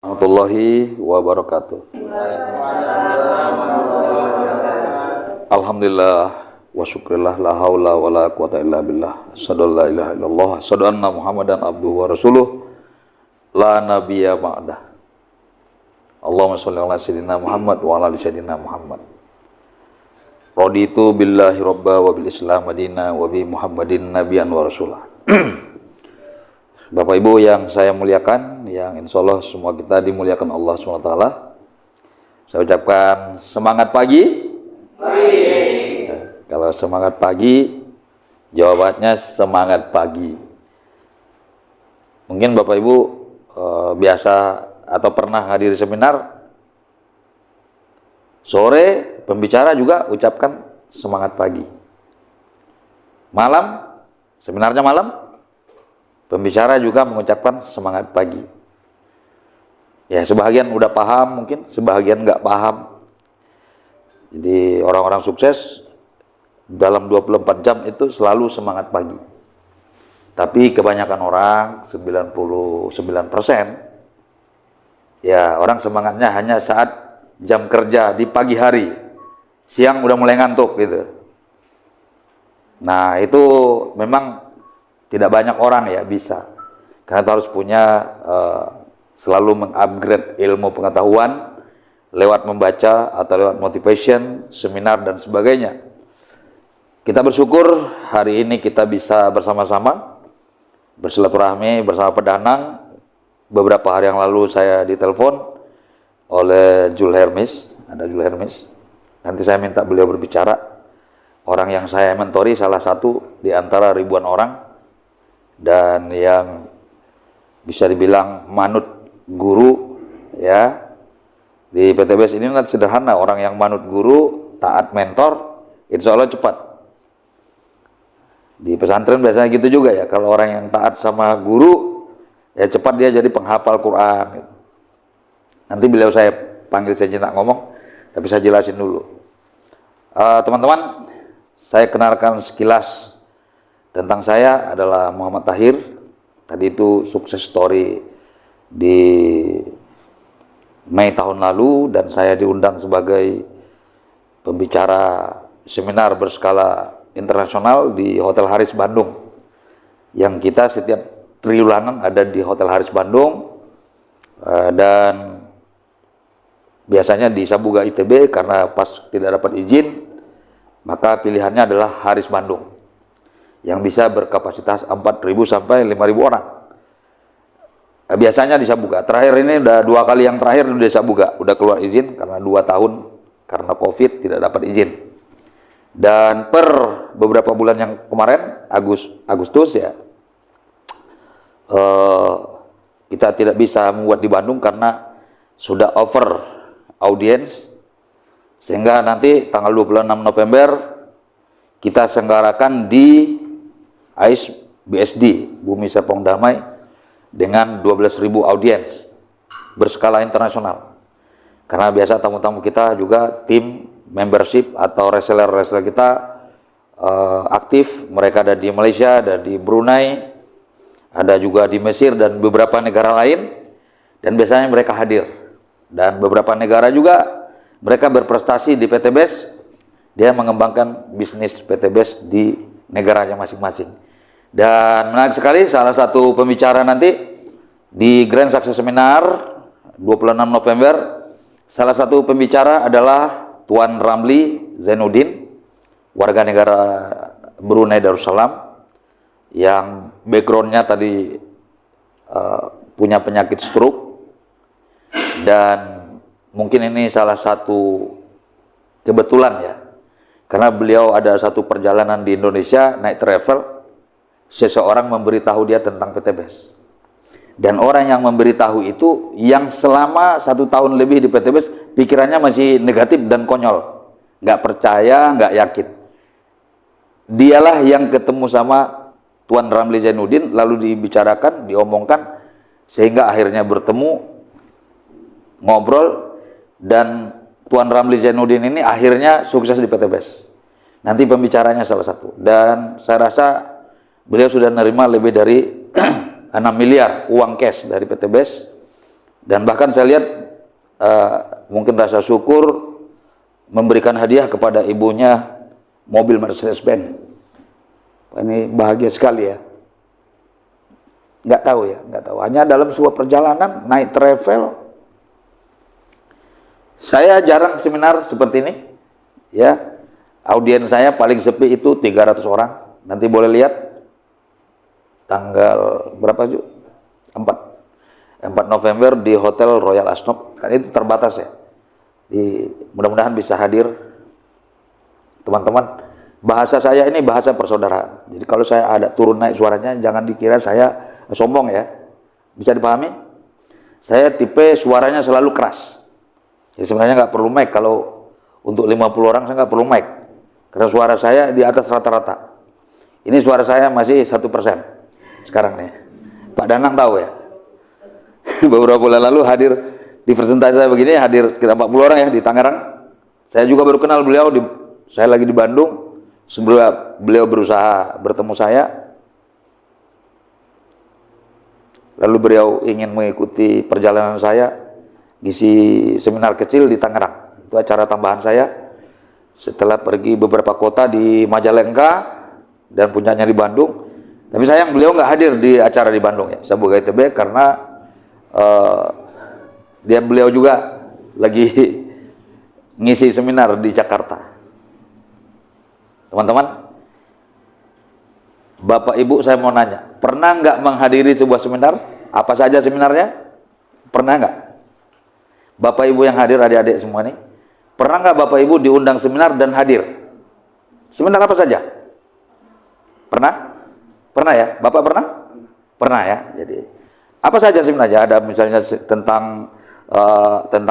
Warahmatullahi wabarakatuh. Alhamdulillah wa syukrillah la haula wa la quwata illa billah. Asyhadu an la ilaha illallah, asyhadu anna Muhammadan abduhu wa rasuluh. La nabiyya ba'dah. Allahumma shalli ala sayyidina Muhammad wa ala ali sayyidina Muhammad. Raditu billahi rabba wa bil Islam madina wa bi Muhammadin nabiyyan wa rasulah. Bapak Ibu yang saya muliakan, yang insya Allah semua kita dimuliakan Allah SWT. Saya ucapkan semangat pagi. Kalau semangat pagi, jawabannya semangat pagi. Mungkin Bapak Ibu biasa atau pernah hadiri seminar, sore pembicara juga ucapkan semangat pagi. Malam, seminarnya malam, pembicara juga mengucapkan semangat pagi. Ya, sebahagian udah paham, mungkin sebahagian nggak paham. Jadi orang-orang sukses dalam 24 jam itu selalu semangat pagi. Tapi kebanyakan orang, 99%, ya orang semangatnya hanya saat jam kerja di pagi hari. Siang udah mulai ngantuk gitu. Nah, itu memang tidak banyak orang ya bisa, karena kita harus punya selalu mengupgrade ilmu pengetahuan lewat membaca atau lewat motivation, seminar dan sebagainya. Kita bersyukur hari ini kita bisa bersama-sama bersilaturahmi bersama Pedanang. Beberapa hari yang lalu saya ditelepon oleh Jul Hermes, ada Jul Hermes. Nanti saya minta beliau berbicara. Orang yang saya mentori salah satu di antara ribuan orang, dan yang bisa dibilang manut guru ya. Di PTBS ini kan sederhana, orang yang manut guru, taat mentor, insya Allah cepat. Di pesantren biasanya gitu juga ya, kalau orang yang taat sama guru, ya cepat dia jadi penghafal Quran. Nanti beliau saya panggil, saya nak ngomong, tapi saya jelasin dulu. Teman-teman, saya kenalkan sekilas tentang saya adalah Muhammad Tahir. Tadi itu sukses story di Mei tahun lalu, dan saya diundang sebagai pembicara seminar berskala internasional di Hotel Haris Bandung. Yang kita setiap triwulanan ada di Hotel Haris Bandung, dan biasanya di Sabuga ITB karena pas tidak dapat izin, maka pilihannya adalah Haris Bandung yang bisa berkapasitas 4.000 sampai 5.000 orang. Biasanya di Sabuga. Terakhir ini udah 2 kali yang terakhir di Sabuga. Udah keluar izin karena 2 tahun karena COVID tidak dapat izin. Dan per beberapa bulan yang kemarin, Agustus ya, kita tidak bisa membuat di Bandung karena sudah over audience, sehingga nanti tanggal 26 November kita selenggarakan di AIS BSD, Bumi Serpong Damai, dengan 12.000 audiens berskala internasional. Karena biasa tamu-tamu kita juga tim membership atau reseller kita aktif. Mereka ada di Malaysia, ada di Brunei, ada juga di Mesir dan beberapa negara lain, dan biasanya mereka hadir. Dan beberapa negara juga mereka berprestasi di PTBS, dia mengembangkan bisnis PTBS di negaranya masing-masing. Dan menarik sekali, salah satu pembicara nanti di Grand Success Seminar 26 November, salah satu pembicara adalah Tuan Ramli Zainuddin, warga negara Brunei Darussalam, yang backgroundnya tadi punya penyakit stroke, dan mungkin ini salah satu kebetulan ya, karena beliau ada satu perjalanan di Indonesia naik travel, seseorang memberitahu dia tentang PTBS, dan orang yang memberitahu itu yang selama 1 tahun lebih di PTBS pikirannya masih negatif dan konyol, nggak percaya, nggak yakin. Dialah yang ketemu sama Tuan Ramli Zainuddin, lalu dibicarakan, diomongkan, sehingga akhirnya bertemu, ngobrol, dan Tuan Ramli Zainuddin ini akhirnya sukses di PTBS. Nanti pembicaranya salah satu, dan saya rasa beliau sudah menerima lebih dari 6 miliar uang cash dari PTBS Dan bahkan saya lihat mungkin rasa syukur memberikan hadiah kepada ibunya mobil Mercedes-Benz. Ini bahagia sekali ya. Nggak tahu ya, nggak tahu. Hanya dalam sebuah perjalanan naik travel, saya jarang seminar seperti ini. Ya, audiens saya paling sepi itu 300 orang. Nanti boleh lihat tanggal berapa Ju? 4 November di Hotel Royal Asnop. Kan itu terbatas ya. Mudah-mudahan bisa hadir teman-teman. Bahasa saya ini bahasa persaudaraan. Jadi kalau saya ada turun naik suaranya, jangan dikira saya sombong ya. Bisa dipahami? Saya tipe suaranya selalu keras. Jadi sebenarnya nggak perlu mic. Kalau untuk 50 orang saya nggak perlu mic. Karena suara saya di atas rata-rata. Ini suara saya masih 1% sekarang nih. Pak Danang tahu ya. Beberapa bulan lalu hadir di presentasi saya begini, hadir sekitar 40 orang ya di Tangerang. Saya juga baru kenal beliau, saya lagi di Bandung. Sebelum beliau berusaha bertemu saya, lalu beliau ingin mengikuti perjalanan saya, ngisi seminar kecil di Tangerang. Itu acara tambahan saya setelah pergi beberapa kota di Majalengka dan puncaknya di Bandung. Tapi sayang beliau nggak hadir di acara di Bandung ya, Sabuga ITB, karena beliau juga lagi ngisi seminar di Jakarta. Teman-teman, Bapak Ibu saya mau nanya, pernah nggak menghadiri sebuah seminar? Apa saja seminarnya? Pernah nggak? Bapak Ibu yang hadir, adik-adik semua nih, pernah nggak Bapak Ibu diundang seminar dan hadir? Seminar apa saja? Pernah? Pernah ya? Bapak pernah? Pernah ya? Jadi apa saja sebenarnya? Ada misalnya tentang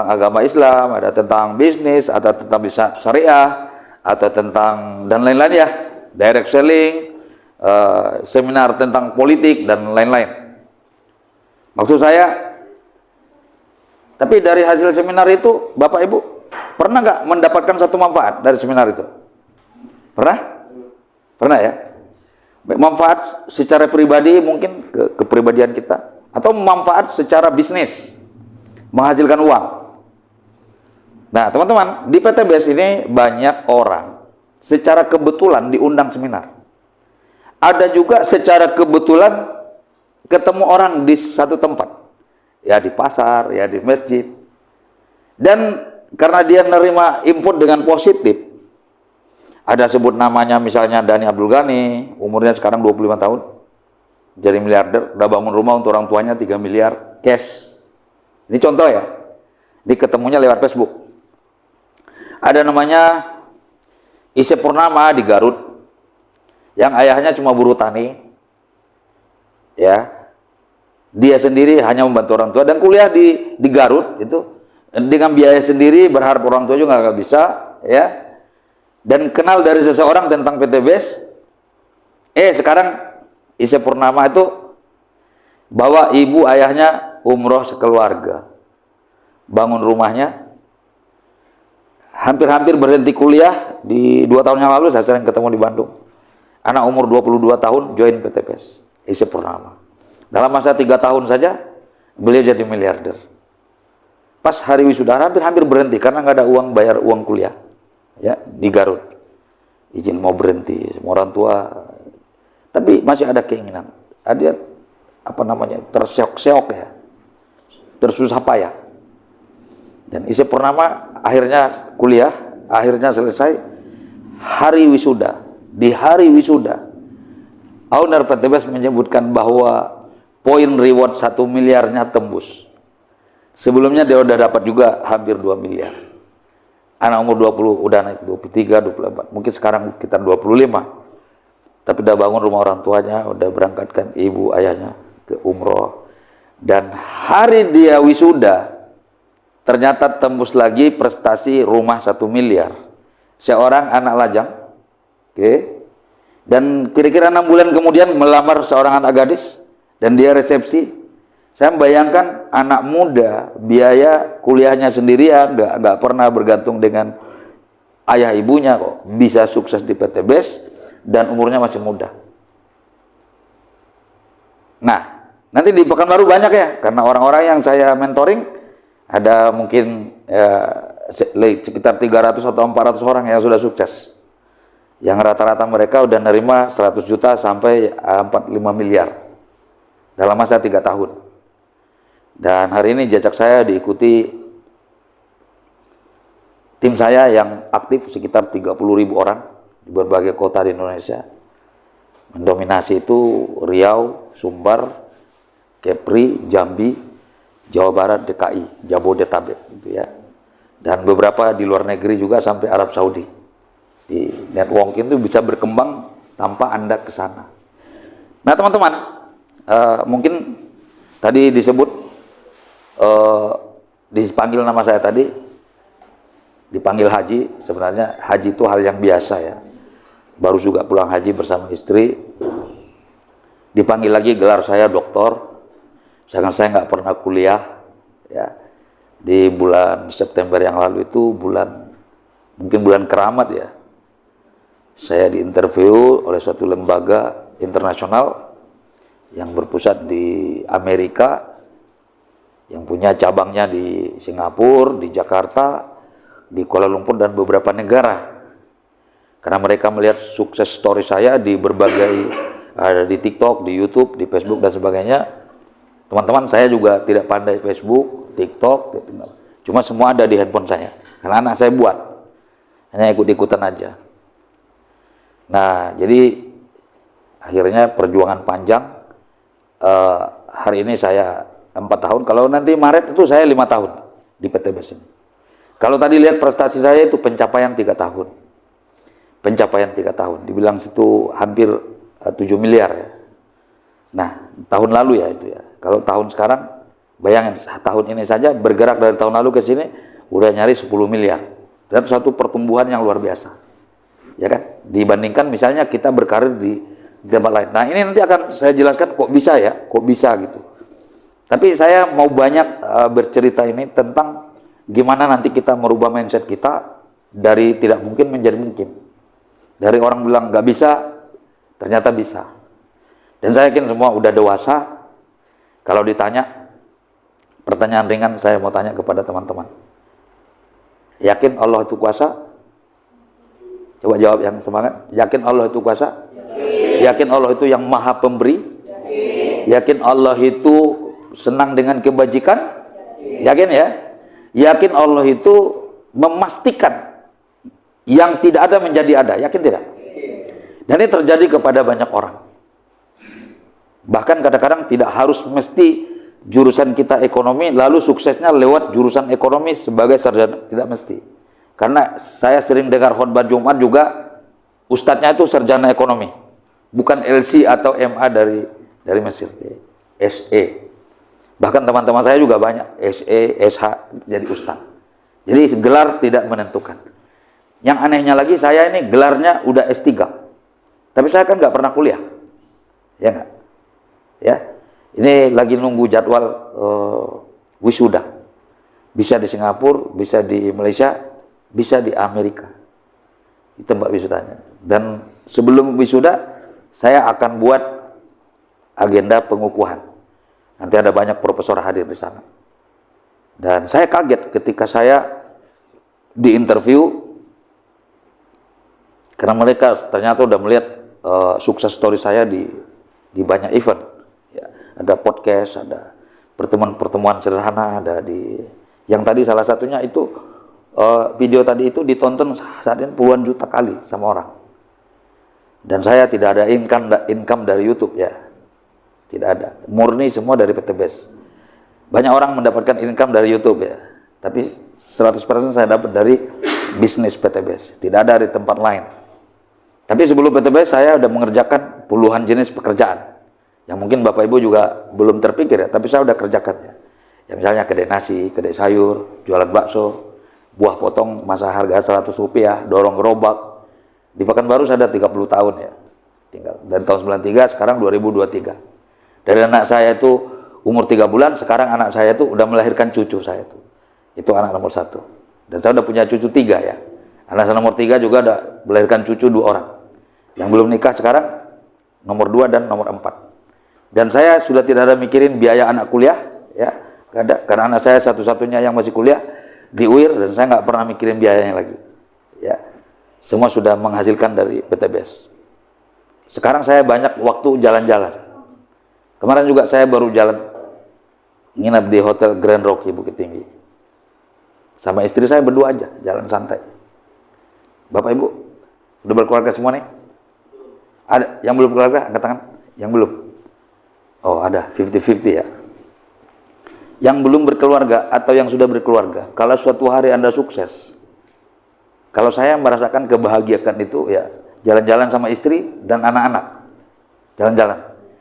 agama Islam, ada tentang bisnis, ada tentang bisa syariah, atau tentang dan lain-lain ya, direct selling, seminar tentang politik dan lain-lain. Maksud saya, tapi dari hasil seminar itu Bapak Ibu pernah nggak mendapatkan satu manfaat dari seminar itu? Pernah? Pernah ya? Manfaat secara pribadi mungkin ke kepribadian kita, atau manfaat secara bisnis, menghasilkan uang. Nah teman-teman, di PTBS ini banyak orang secara kebetulan diundang seminar. Ada juga secara kebetulan ketemu orang di satu tempat, ya di pasar, ya di masjid. Dan karena dia menerima input dengan positif, ada sebut namanya misalnya Dhani Abdul Ghani, umurnya sekarang 25 tahun, jadi miliarder, udah bangun rumah untuk orang tuanya 3 miliar cash. Ini contoh ya, ini ketemunya lewat Facebook. Ada namanya Ise Purnama di Garut, yang ayahnya cuma buruh tani, ya. Dia sendiri hanya membantu orang tua dan kuliah di Garut itu dengan biaya sendiri, berharap orang tua juga nggak bisa, ya. Dan kenal dari seseorang tentang PTBS. Sekarang Ise Purnama itu bawa ibu ayahnya umroh sekeluarga, bangun rumahnya. Hampir-hampir berhenti kuliah di 2 tahun yang lalu, saya sering ketemu di Bandung. Anak umur 22 tahun join PTBS, Ise Purnama. Dalam masa 3 tahun saja, beliau jadi miliarder. Pas hari wisuda, hampir-hampir berhenti, karena nggak ada uang bayar uang kuliah. Ya, di Garut. Izin mau berhenti, semua orang tua. Tapi masih ada keinginan. Ada, terseok-seok ya. Tersusah payah. Dan Ise Purnama akhirnya kuliah, akhirnya selesai. Hari wisuda, di hari wisuda, owner PTBS menyebutkan bahwa poin reward 1 miliarnya tembus. Sebelumnya dia udah dapat juga hampir 2 miliar. Anak umur 20 udah naik 23, 24, mungkin sekarang sekitar 25. Tapi udah bangun rumah orang tuanya, udah berangkatkan ibu ayahnya ke umroh. Dan hari dia wisuda, ternyata tembus lagi prestasi rumah 1 miliar. Seorang anak lajang, oke. Dan kira-kira 6 bulan kemudian melamar seorang anak gadis, dan dia resepsi. Saya membayangkan anak muda, biaya kuliahnya sendirian, nggak pernah bergantung dengan ayah ibunya kok, bisa sukses di PTBS, dan umurnya masih muda. Nah, Nanti di Pekanbaru banyak ya, karena orang-orang yang saya mentoring ada mungkin sekitar 300 atau 400 orang yang sudah sukses. Yang rata-rata mereka udah nerima 100 juta sampai 45 miliar dalam masa 3 tahun. Dan hari ini jejak saya diikuti tim saya yang aktif sekitar 30.000 orang di berbagai kota di Indonesia. Mendominasi itu Riau, Sumbar, Kepri, Jambi, Jawa Barat, DKI, Jabodetabek gitu ya. Dan beberapa di luar negeri juga sampai Arab Saudi. Di networking itu bisa berkembang tanpa Anda ke sana. Nah teman-teman, mungkin tadi disebut, dipanggil nama saya tadi, dipanggil Haji. Sebenarnya haji itu hal yang biasa ya. Baru juga pulang haji bersama istri, dipanggil lagi gelar saya doktor. Sedangkan saya nggak pernah kuliah ya. Di bulan September yang lalu itu mungkin bulan keramat ya, saya diinterview oleh suatu lembaga internasional yang berpusat di Amerika, yang punya cabangnya di Singapura, di Jakarta, di Kuala Lumpur, dan beberapa negara. Karena mereka melihat sukses story saya di berbagai, ada di TikTok, di YouTube, di Facebook, dan sebagainya. Teman-teman, saya juga tidak pandai Facebook, TikTok, cuma semua ada di handphone saya. Karena anak saya buat, hanya ikut-ikutan aja. Nah, jadi akhirnya perjuangan panjang. Hari ini saya 4 tahun. Kalau nanti Maret itu saya 5 tahun di PTBS ini. Kalau tadi lihat prestasi saya itu pencapaian 3 tahun. Pencapaian 3 tahun. Dibilang situ hampir 7 miliar ya. Nah, tahun lalu ya itu ya. Kalau tahun sekarang, bayangin tahun ini saja bergerak dari tahun lalu ke sini udah nyari 10 miliar. Dan satu pertumbuhan yang luar biasa. Ya kan, dibandingkan misalnya kita berkarir di tempat lain. Nah ini nanti akan saya jelaskan kok bisa ya, kok bisa gitu. Tapi saya mau banyak bercerita ini tentang gimana nanti kita merubah mindset kita dari tidak mungkin menjadi mungkin. Dari orang bilang nggak bisa, ternyata bisa. Dan saya yakin semua udah dewasa. Kalau ditanya pertanyaan ringan, saya mau tanya kepada teman-teman. Yakin Allah itu kuasa? Coba jawab yang semangat. Yakin Allah itu kuasa? Yakin Allah itu yang maha pemberi? Yakin Allah itu senang dengan kebajikan? Yakin ya? Yakin Allah itu memastikan yang tidak ada menjadi ada? Yakin tidak? Dan ini terjadi kepada banyak orang. Bahkan kadang-kadang tidak harus mesti jurusan kita ekonomi lalu suksesnya lewat jurusan ekonomi sebagai sarjana, tidak mesti. Karena saya sering dengar khotbah Jumat juga, ustadznya itu sarjana ekonomi, bukan LC atau MA dari Mesir, SE. Bahkan teman-teman saya juga banyak SE, SH jadi ustadz. Jadi gelar tidak menentukan. Yang anehnya lagi, saya ini gelarnya udah S3, tapi saya kan nggak pernah kuliah, ya nggak? Ya, ini lagi nunggu jadwal wisuda. Bisa di Singapura, bisa di Malaysia, bisa di Amerika. Itu tempat wisudanya. Dan sebelum wisuda, saya akan buat agenda pengukuhan. Nanti ada banyak profesor hadir di sana. Dan saya kaget ketika saya diinterview, karena mereka ternyata udah melihat sukses story saya di banyak event. Ya, ada podcast, ada pertemuan-pertemuan sederhana, ada di yang tadi salah satunya itu video tadi itu ditonton saat ini puluhan juta kali sama orang. Dan saya tidak ada income dari YouTube ya, tidak ada, murni semua dari PTBS. Banyak orang mendapatkan income dari YouTube ya, tapi 100% saya dapat dari bisnis PTBS, tidak ada di tempat lain. Tapi sebelum PTBS saya sudah mengerjakan puluhan jenis pekerjaan yang mungkin Bapak Ibu juga belum terpikir ya, tapi saya sudah kerjakan ya. Ya misalnya kedai nasi, kedai sayur, jualan bakso, buah potong masa harga 100 rupiah, dorong gerobak. Di Pekanbaru saya ada 30 tahun ya, tinggal dari tahun 93, sekarang 2023. Dari anak saya itu umur 3 bulan, sekarang anak saya itu udah melahirkan cucu saya itu anak nomor 1. Dan saya udah punya cucu 3 ya. Anak saya nomor 3 juga udah melahirkan cucu 2 orang. Yang belum nikah sekarang nomor 2 dan nomor 4. Dan saya sudah tidak ada mikirin biaya anak kuliah, ya, nggak ada. Karena anak saya satu-satunya yang masih kuliah di UIR dan saya nggak pernah mikirin biayanya lagi, ya. Semua sudah menghasilkan dari PTBS. Sekarang saya banyak waktu jalan-jalan. Kemarin juga saya baru jalan nginap di Hotel Grand Rocky Bukit Tinggi. Sama istri saya berdua aja, jalan santai. Bapak Ibu, udah berkeluarga semua nih? Ada yang belum berkeluarga? Angkat tangan. Yang belum? Oh, ada 50-50 ya. Yang belum berkeluarga atau yang sudah berkeluarga, kalau suatu hari Anda sukses, kalau saya merasakan kebahagiaan itu ya, jalan-jalan sama istri dan anak-anak. Jalan-jalan.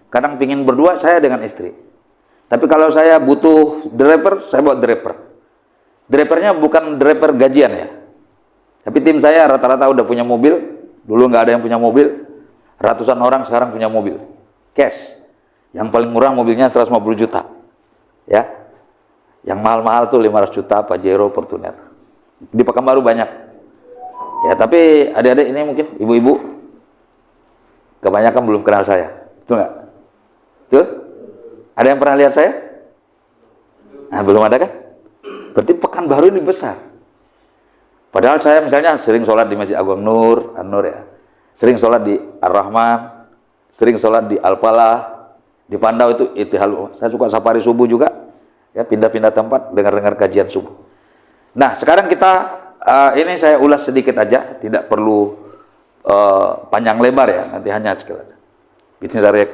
Kadang pingin berdua, saya dengan istri. Tapi kalau saya butuh driver, saya bawa driver. Drivernya bukan driver gajian ya. Tapi tim saya rata-rata udah punya mobil. Dulu nggak ada yang punya mobil. Ratusan orang sekarang punya mobil. Cash. Yang paling murah mobilnya 150 juta. Ya. Yang mahal-mahal tuh 500 juta Pajero, Fortuner. Di Pekanbaru banyak. Ya, tapi adik-adik ini mungkin ibu-ibu kebanyakan belum kenal saya. Betul nggak? Betul? Ada yang pernah lihat saya? Nah, belum ada kan? Berarti Pekanbaru ini besar. Padahal saya misalnya sering sholat di Masjid Agung Nur, An-Nur ya. Sering sholat di Ar-Rahman, sering sholat di Al-Falah, di Pandau itu Itihal. Saya suka safari subuh juga, ya, pindah-pindah tempat, dengar-dengar kajian subuh. Nah, sekarang kita, ini saya ulas sedikit aja, tidak perlu panjang lebar ya, nanti hanya sekilas. Bisnis dari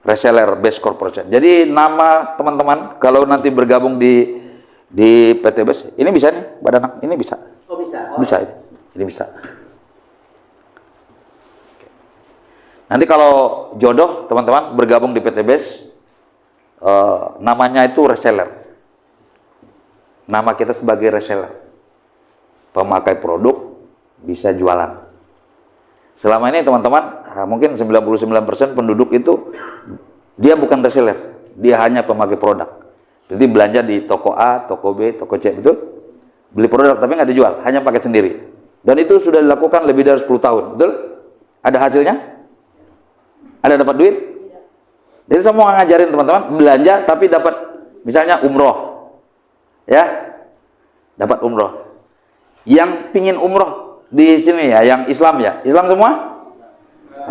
reseller base corporation. Jadi nama teman-teman kalau nanti bergabung di PTBS, ini bisa nih, Mbak Danang, ini bisa. Oh bisa. Oh. Bisa ini bisa. Nanti kalau jodoh teman-teman bergabung di PTBS, namanya itu reseller. Nama kita sebagai reseller. Pemakai produk bisa jualan. Selama ini teman-teman, mungkin 99% penduduk itu dia bukan reseller, dia hanya pemakai produk. Jadi belanja di toko A, toko B, toko C, betul? Beli produk tapi nggak dijual, hanya pakai sendiri. Dan itu sudah dilakukan lebih dari 10 tahun, betul? Ada hasilnya? Ada dapat duit? Jadi saya mau ngajarin teman-teman belanja tapi dapat misalnya umroh, ya, dapat umroh. Yang pingin umroh di sini ya, yang Islam ya, Islam semua.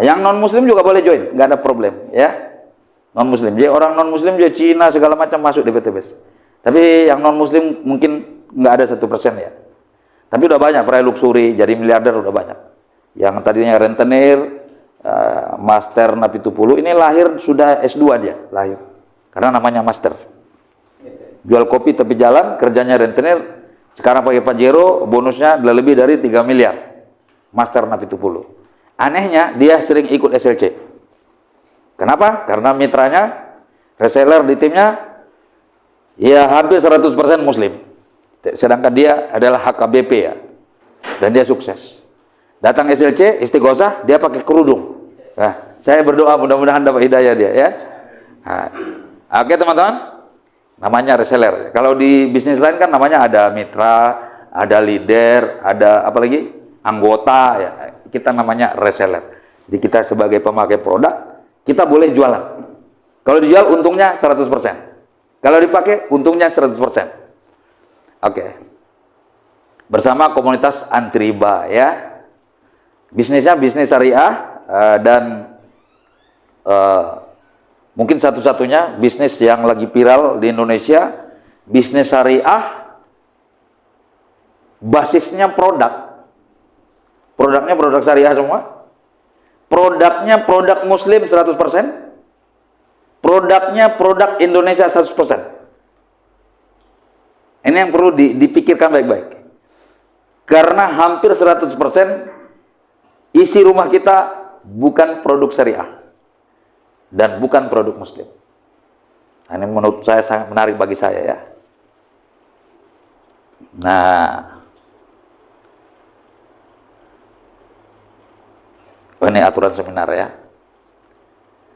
Yang non Muslim juga boleh join, nggak ada problem, ya. Non Muslim, jadi orang non Muslim juga Cina segala macam masuk di PTBS. Tapi yang non Muslim mungkin nggak ada 1% ya. Tapi udah banyak peraih luxury, jadi miliarder udah banyak. Yang tadinya rentenir, master Napi Tupulu, ini lahir sudah S2 dia, lahir. Karena namanya master. Jual kopi tepi jalan, kerjanya rentenir, sekarang pakai Pajero, bonusnya lebih dari 3 miliar. Master Napi Tupulu. Anehnya, dia sering ikut SLC. Kenapa? Karena mitranya, reseller di timnya, ya hampir 100% Muslim. Sedangkan dia adalah HKBP ya. Dan dia sukses. Datang SLC, istighosah, dia pakai kerudung. Nah, saya berdoa mudah-mudahan dapat hidayah dia ya. Nah, oke teman-teman, namanya reseller. Kalau di bisnis lain kan namanya ada mitra, ada leader, ada apa lagi? Anggota ya. Kita namanya reseller. Jadi kita sebagai pemakai produk, kita boleh jualan. Kalau dijual untungnya 100%. Kalau dipakai untungnya 100%. Oke. Bersama komunitas anti riba ya. Bisnisnya bisnis syariah dan mungkin satu-satunya bisnis yang lagi viral di Indonesia, bisnis syariah basisnya produk. Produknya produk syariah semua. Produknya produk Muslim 100%, produknya produk Indonesia 100%. Ini yang perlu dipikirkan baik-baik. Karena hampir 100% isi rumah kita bukan produk syariah dan bukan produk Muslim. Ini menurut saya sangat menarik bagi saya ya. Nah, ini aturan seminar ya.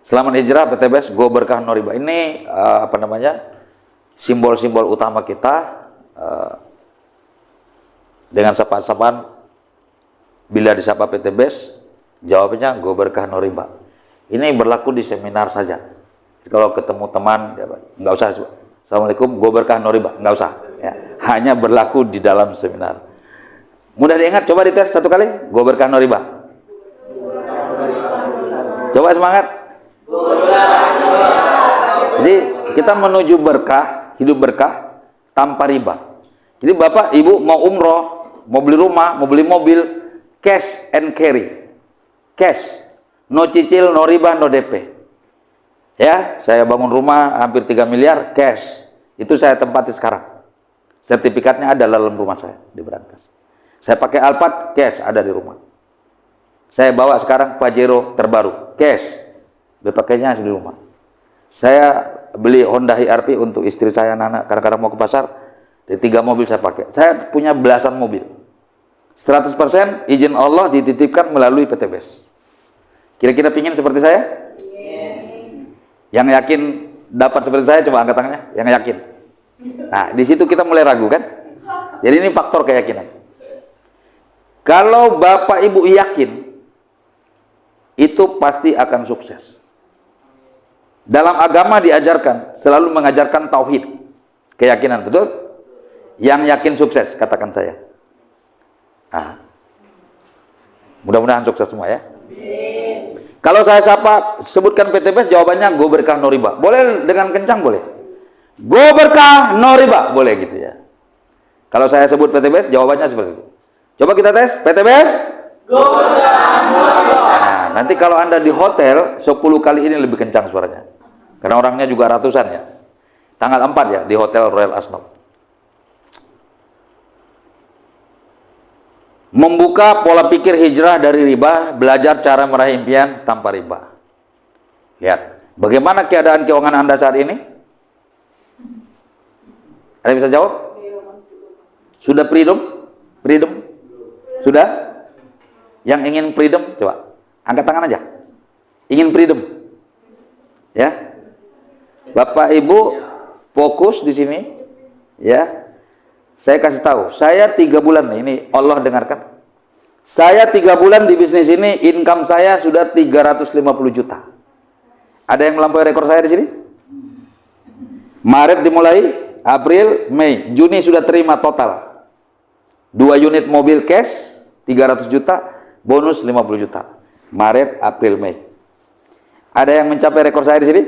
Selamat hijrah PTBS, Go Berkah No Riba. Ini apa namanya? Simbol-simbol utama kita dengan sapaan-sapaan bila disapa PTBS, jawabnya Go Berkah No Riba. Ini berlaku di seminar saja. kalau ketemu teman, ya, nggak usah. Assalamualaikum, gue berkah no riba, nggak usah. Ya. Hanya berlaku di dalam seminar. Mudah diingat, coba dites satu kali. Gue berkah no riba. Coba semangat. Jadi kita menuju berkah, hidup berkah tanpa riba. Jadi bapak ibu mau umroh, mau beli rumah, mau beli mobil, cash and carry. Cash, no cicil, no riba, no DP. Ya, saya bangun rumah hampir 3 miliar, cash. Itu saya tempati sekarang. Sertifikatnya ada dalam rumah saya di Brantas. Saya pakai Alphard, cash ada di rumah. Saya bawa sekarang Pajero terbaru, cash. BPK-nya di rumah. Saya beli Honda HRV untuk istri saya, anak, kadang-kadang mau ke pasar, di 3 mobil saya pakai. Saya punya belasan mobil. 100% izin Allah dititipkan melalui PTBS. Kira-kira pingin seperti saya? Yang yakin dapat seperti saya, coba angkat tangannya. Yang yakin. Nah, di situ kita mulai ragu kan? Jadi ini faktor keyakinan. Kalau bapak ibu yakin, itu pasti akan sukses. Dalam agama diajarkan, selalu mengajarkan tauhid, keyakinan, betul? Yang yakin sukses, katakan saya. Nah, mudah-mudahan sukses semua ya. Kalau saya sapa, sebutkan PTBS, jawabannya go berkah no riba. Boleh dengan kencang, boleh. Go berkah no riba, boleh gitu ya. Kalau saya sebut PTBS, jawabannya seperti itu. Coba kita tes, PTBS. Go berkah no riba. Nah, nanti kalau Anda di hotel, 10 kali ini lebih kencang suaranya. Karena orangnya juga ratusan ya. Tanggal 4 ya, di Hotel Royal Asnov. Membuka pola pikir hijrah dari riba, belajar cara meraih impian tanpa riba. Lihat, bagaimana keadaan keuangan Anda saat ini? Ada yang bisa jawab? Sudah freedom? Freedom? Sudah? Yang ingin freedom, coba angkat tangan aja. Ingin freedom? Ya. Bapak Ibu fokus di sini, ya. Saya kasih tahu, saya 3 bulan ini Allah dengarkan. Saya 3 bulan di bisnis ini, income saya sudah 350 juta. Ada yang melampaui rekor saya di sini? Maret dimulai, April, Mei, Juni sudah terima total 2 unit mobil cash 300 juta, bonus 50 juta. Maret, April, Mei. Ada yang mencapai rekor saya di sini?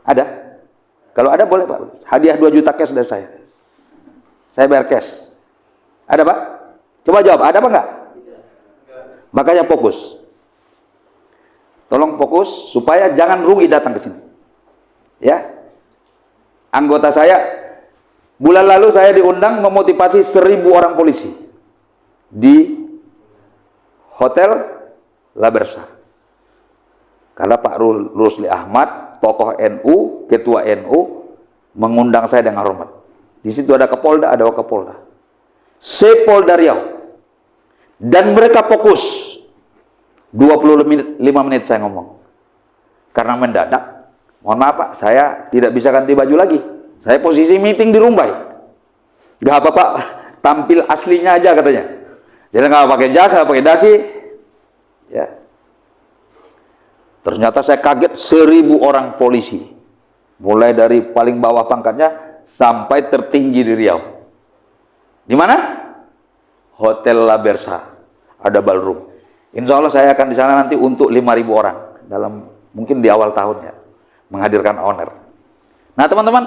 Ada? Kalau ada boleh Pak, hadiah 2 juta cash dari saya. Saya bayar cash. Ada Pak? Coba jawab, ada apa enggak? Makanya fokus. Tolong fokus supaya jangan rugi datang ke sini. Ya. Anggota saya, bulan lalu saya diundang memotivasi 1000 orang polisi di Hotel La Bersa. Karena Pak Rusli Ahmad, tokoh NU, ketua NU, mengundang saya dengan hormat. Di situ ada Kapolda, ada Wakapolda, Sepolda Riau, dan mereka fokus. 25 menit saya ngomong. Karena mendadak, mohon maaf Pak, saya tidak bisa ganti baju lagi. Saya posisi meeting di Rumbai. Gak apa Pak, tampil aslinya aja katanya. Jadi nggak pakai jas, nggak pakai dasi. Ya. Ternyata saya kaget, 1000 orang polisi. Mulai dari paling bawah pangkatnya sampai tertinggi di Riau. Di mana? Hotel La Bersa. Ada ballroom. Insya Allah saya akan di sana nanti untuk 5.000 orang. Mungkin di awal tahun ya. Menghadirkan owner. Nah teman-teman,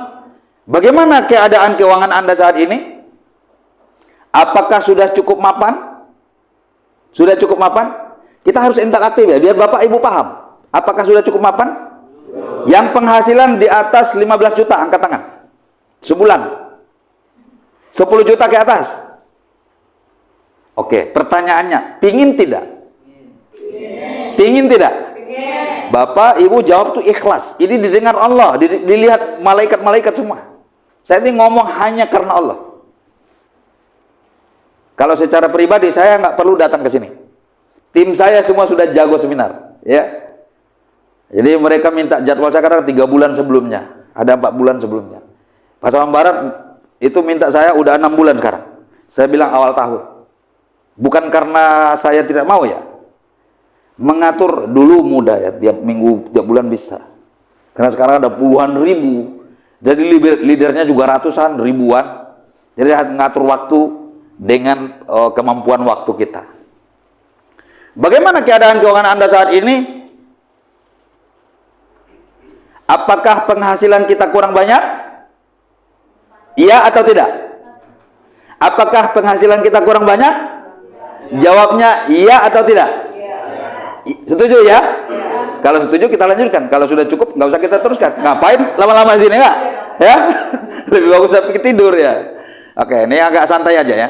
bagaimana keadaan keuangan Anda saat ini? Apakah sudah cukup mapan? Sudah cukup mapan? Kita harus interaktif ya, biar Bapak Ibu paham. Apakah sudah cukup mapan? Yang penghasilan di atas 15 juta, angkat tangan. Sebulan. 10 juta ke atas. Oke, pertanyaannya, pingin tidak? Pingin tidak? Bapak, Ibu jawab tuh ikhlas. Ini didengar Allah, dilihat malaikat-malaikat semua. Saya ini ngomong hanya karena Allah. Kalau secara pribadi, saya nggak perlu datang ke sini. Tim saya semua sudah jago seminar. Ya. Jadi mereka minta jadwal saya kadang 3 bulan sebelumnya, ada 4 bulan sebelumnya. Pasaman Barat itu minta saya udah 6 bulan sekarang. Saya bilang awal tahun. Bukan karena saya tidak mau ya. mengatur dulu mudah ya, tiap minggu, tiap bulan bisa. Karena sekarang ada puluhan ribu, jadi leadernya juga ratusan, ribuan. Jadi harus mengatur waktu dengan kemampuan waktu kita. Bagaimana keadaan keuangan Anda saat ini? Apakah penghasilan kita kurang banyak? Iya atau tidak? Apakah penghasilan kita kurang banyak? Jawabnya iya atau tidak? Setuju ya? Kalau setuju kita lanjutkan. Kalau sudah cukup nggak usah kita teruskan. Ngapain lama-lama sini nggak? Ya, lebih bagus saya pergi tidur ya. Oke, ini agak santai aja ya.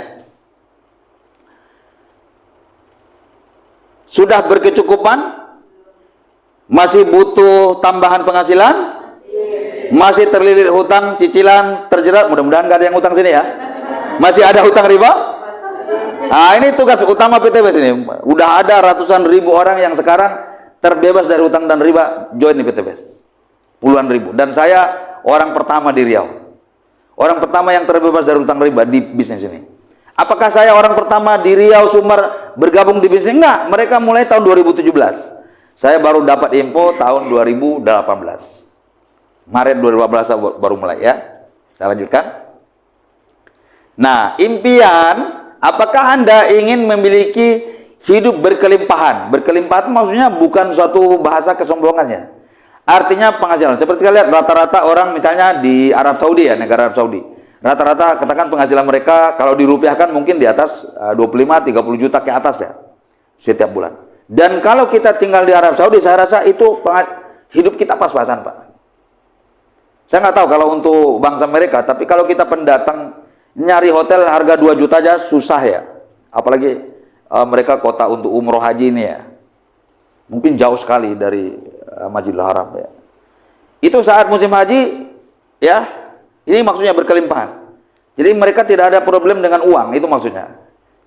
Sudah berkecukupan? Masih butuh tambahan penghasilan? Masih terlilit hutang, cicilan, terjerat? Mudah-mudahan nggak ada yang hutang sini ya. Masih ada hutang riba? Nah, ini tugas utama PTBS ini. Udah ada ratusan ribu orang yang sekarang terbebas dari hutang dan riba join di PTBS. Puluhan ribu. Dan saya orang pertama di Riau. Orang pertama yang terbebas dari hutang riba di bisnis ini. Apakah saya orang pertama di Riau Sumber bergabung di bisnis? Enggak, mereka mulai tahun 2017. Saya baru dapat info tahun 2018. Maret 2018 saya baru mulai ya. Saya lanjutkan. Nah, impian, apakah Anda ingin memiliki hidup berkelimpahan? Berkelimpahan maksudnya bukan suatu bahasa kesombongannya. Artinya penghasilan. Seperti kalian lihat rata-rata orang misalnya di Arab Saudi ya, negara Arab Saudi. Rata-rata katakan penghasilan mereka kalau dirupiahkan mungkin di atas 25-30 juta ke atas ya. Setiap bulan. Dan kalau kita tinggal di Arab Saudi, saya rasa itu hidup kita pas-pasan, Pak. Saya nggak tahu kalau untuk bangsa mereka, tapi kalau kita pendatang nyari hotel harga 2 juta aja susah ya. Apalagi mereka kota untuk umroh haji ini ya. Mungkin jauh sekali dari Masjidil Haram ya. Itu saat musim haji ya, ini maksudnya berkelimpahan. Jadi mereka tidak ada problem dengan uang, itu maksudnya.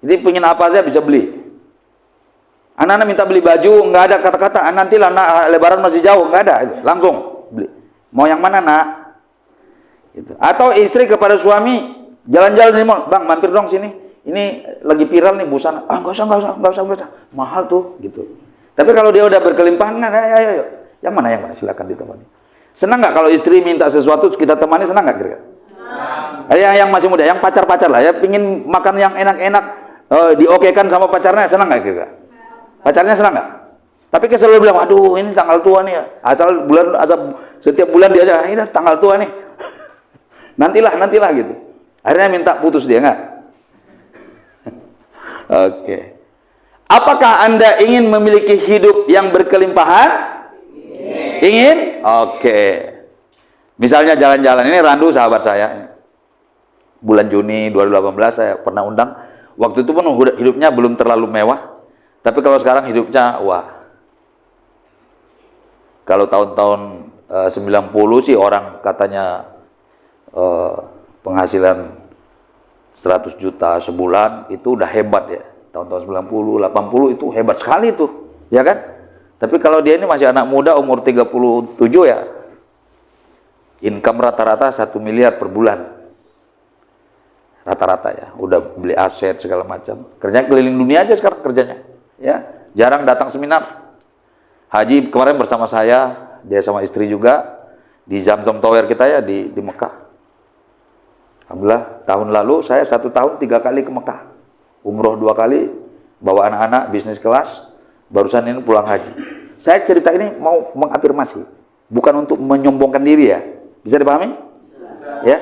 Jadi pengen apa saja bisa beli. Anak-anak minta beli baju, nggak ada kata-kata, nantilah lebaran masih jauh, nggak ada, langsung beli. Mau yang mana nak? Gitu. Atau istri kepada suami, jalan-jalan nih, bang mampir dong sini. Ini lagi viral nih busana. Ah nggak usah, mahal tuh, gitu. Tapi kalau dia udah berkelimpahan, ayo. Yang mana? Silakan ditemani. Senang nggak kalau istri minta sesuatu kita temani, senang nggak kira-kira? Yang masih muda, yang pacar-pacar lah ya, pingin makan yang enak-enak, diokekan sama pacarnya, senang nggak kira-kira? Pacarnya senang nggak? Tapi kita selalu bilang, aduh ini tanggal tua nih ya, asal setiap bulan dia aja, ini tanggal tua nih, nantilah gitu. Akhirnya minta putus dia nggak? Oke. Apakah Anda ingin memiliki hidup yang berkelimpahan? Ingin? Oke. Misalnya jalan-jalan, ini Randu sahabat saya. Bulan Juni 2018 saya pernah undang. Waktu itu pun hidupnya belum terlalu mewah. Tapi kalau sekarang hidupnya, wah. Kalau tahun-tahun 90 sih orang katanya penghasilan 100 juta sebulan itu udah hebat ya. Tahun-tahun 90, 80 itu hebat sekali tuh. Ya kan? Tapi kalau dia ini masih anak muda umur 37 ya. Income rata-rata 1 miliar per bulan. Rata-rata ya. Udah beli aset segala macam. Kerjanya keliling dunia aja sekarang kerjanya. Ya, jarang datang seminar. Haji kemarin bersama saya, dia sama istri juga di Zamzam Tower kita ya di Mekah. Alhamdulillah tahun lalu saya 1 tahun 3 kali ke Mekah. Umroh 2 kali, bawa anak-anak bisnis kelas. Barusan ini pulang haji. Saya cerita ini mau mengafirmasi, bukan untuk menyombongkan diri ya. Bisa dipahami? Ya.